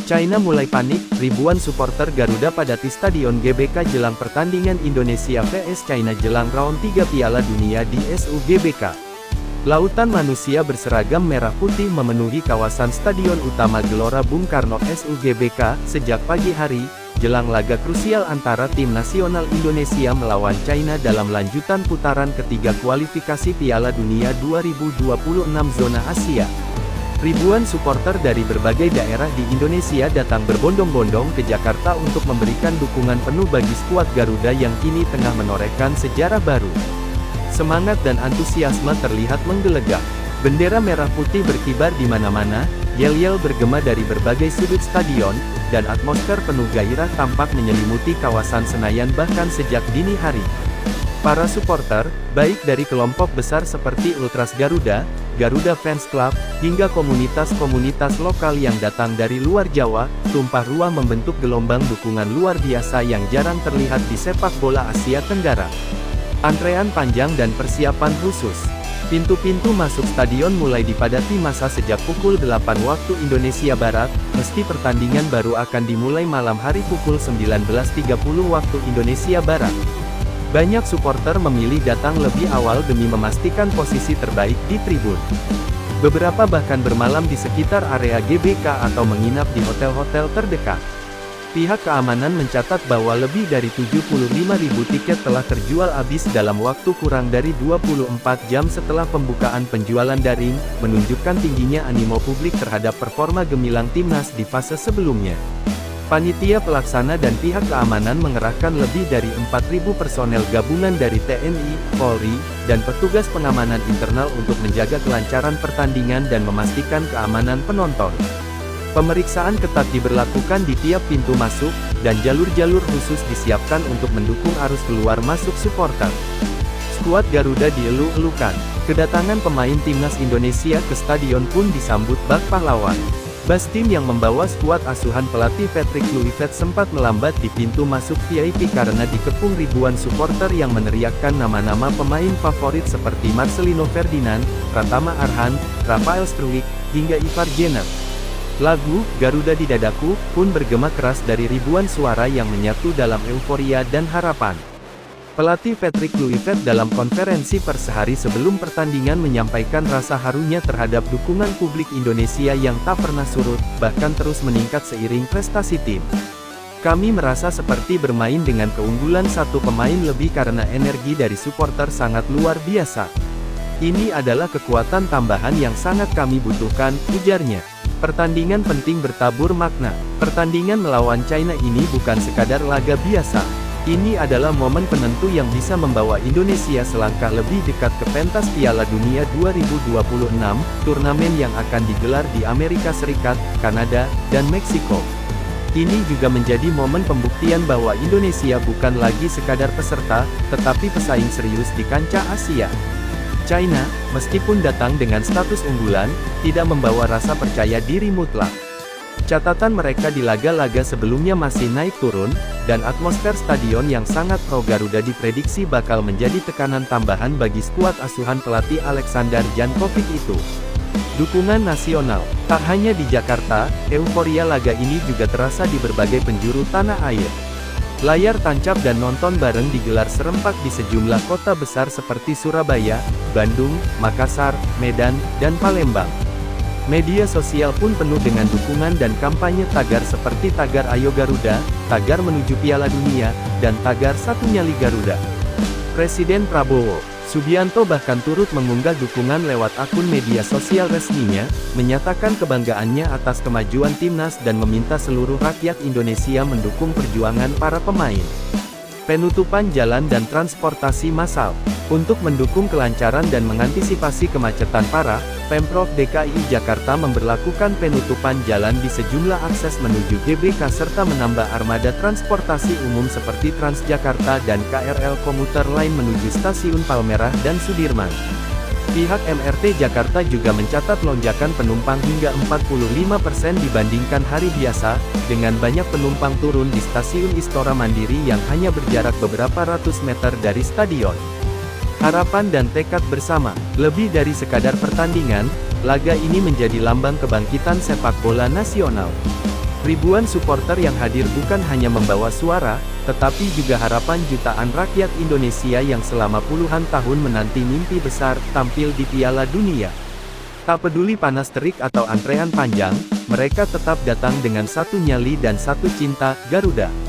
China mulai panik, ribuan supporter Garuda padati Stadion GBK jelang pertandingan Indonesia vs China jelang round 3 Piala Dunia di SUGBK. Lautan manusia berseragam merah putih memenuhi kawasan Stadion Utama Gelora Bung Karno SUGBK, sejak pagi hari, jelang laga krusial antara tim nasional Indonesia melawan China dalam lanjutan putaran ketiga kualifikasi Piala Dunia 2026 zona Asia. Ribuan supporter dari berbagai daerah di Indonesia datang berbondong-bondong ke Jakarta untuk memberikan dukungan penuh bagi skuad Garuda yang kini tengah menorehkan sejarah baru. Semangat dan antusiasme terlihat menggelegak. Bendera merah putih berkibar di mana-mana, yel-yel bergema dari berbagai sudut stadion, dan atmosfer penuh gairah tampak menyelimuti kawasan Senayan bahkan sejak dini hari. Para supporter, baik dari kelompok besar seperti Ultras Garuda, Garuda Fans Club, hingga komunitas-komunitas lokal yang datang dari luar Jawa, tumpah ruah membentuk gelombang dukungan luar biasa yang jarang terlihat di sepak bola Asia Tenggara. Antrean panjang dan persiapan khusus. Pintu-pintu masuk stadion mulai dipadati massa sejak pukul 8 waktu Indonesia Barat, meski pertandingan baru akan dimulai malam hari pukul 19.30 waktu Indonesia Barat. Banyak supporter memilih datang lebih awal demi memastikan posisi terbaik di tribun. Beberapa bahkan bermalam di sekitar area GBK atau menginap di hotel-hotel terdekat. Pihak keamanan mencatat bahwa lebih dari 75.000 tiket telah terjual habis dalam waktu kurang dari 24 jam setelah pembukaan penjualan daring, menunjukkan tingginya animo publik terhadap performa gemilang timnas di fase sebelumnya. Panitia pelaksana dan pihak keamanan mengerahkan lebih dari 4.000 personel gabungan dari TNI, Polri, dan petugas pengamanan internal untuk menjaga kelancaran pertandingan dan memastikan keamanan penonton. Pemeriksaan ketat diberlakukan di tiap pintu masuk, dan jalur-jalur khusus disiapkan untuk mendukung arus keluar masuk supporter. Skuad Garuda dielu-elukan. Kedatangan pemain timnas Indonesia ke stadion pun disambut bak pahlawan. Bus tim yang membawa skuad asuhan pelatih Patrick Kluivert sempat melambat di pintu masuk VIP karena dikepung ribuan supporter yang meneriakkan nama-nama pemain favorit seperti Marcelino Ferdinand, Pratama Arhan, Rafael Struijk, hingga Ivar Jenner. Lagu "Garuda di Dadaku" pun bergema keras dari ribuan suara yang menyatu dalam euforia dan harapan. Pelatih Patrick Kluivert dalam konferensi pers sehari sebelum pertandingan menyampaikan rasa harunya terhadap dukungan publik Indonesia yang tak pernah surut, bahkan terus meningkat seiring prestasi tim. Kami merasa seperti bermain dengan keunggulan satu pemain lebih karena energi dari supporter sangat luar biasa. Ini adalah kekuatan tambahan yang sangat kami butuhkan, ujarnya. Pertandingan penting bertabur makna. Pertandingan melawan China ini bukan sekadar laga biasa. Ini adalah momen penentu yang bisa membawa Indonesia selangkah lebih dekat ke pentas Piala Dunia 2026, turnamen yang akan digelar di Amerika Serikat, Kanada, dan Meksiko. Ini juga menjadi momen pembuktian bahwa Indonesia bukan lagi sekadar peserta, tetapi pesaing serius di kancah Asia. China, meskipun datang dengan status unggulan, tidak membawa rasa percaya diri mutlak. Catatan mereka di laga-laga sebelumnya masih naik turun, dan atmosfer stadion yang sangat pro Garuda diprediksi bakal menjadi tekanan tambahan bagi skuad asuhan pelatih Aleksandar Jankovic itu. Dukungan nasional. Tak hanya di Jakarta, euforia laga ini juga terasa di berbagai penjuru tanah air. Layar tancap dan nonton bareng digelar serempak di sejumlah kota besar seperti Surabaya, Bandung, Makassar, Medan, dan Palembang. Media sosial pun penuh dengan dukungan dan kampanye tagar seperti tagar Ayo Garuda, tagar menuju Piala Dunia, dan tagar Satu Nyali Garuda. Presiden Prabowo, Subianto bahkan turut mengunggah dukungan lewat akun media sosial resminya, menyatakan kebanggaannya atas kemajuan timnas dan meminta seluruh rakyat Indonesia mendukung perjuangan para pemain. Penutupan jalan dan transportasi massal. Untuk mendukung kelancaran dan mengantisipasi kemacetan parah, Pemprov DKI Jakarta memberlakukan penutupan jalan di sejumlah akses menuju GBK serta menambah armada transportasi umum seperti Transjakarta dan KRL komuter lain menuju stasiun Palmerah dan Sudirman. Pihak MRT Jakarta juga mencatat lonjakan penumpang hingga 45% dibandingkan hari biasa, dengan banyak penumpang turun di stasiun Istora Mandiri yang hanya berjarak beberapa ratus meter dari stadion. Harapan dan tekad bersama, lebih dari sekadar pertandingan, laga ini menjadi lambang kebangkitan sepak bola nasional. Ribuan supporter yang hadir bukan hanya membawa suara, tetapi juga harapan jutaan rakyat Indonesia yang selama puluhan tahun menanti mimpi besar, tampil di Piala Dunia. Tak peduli panas terik atau antrean panjang, mereka tetap datang dengan satu nyali dan satu cinta, Garuda.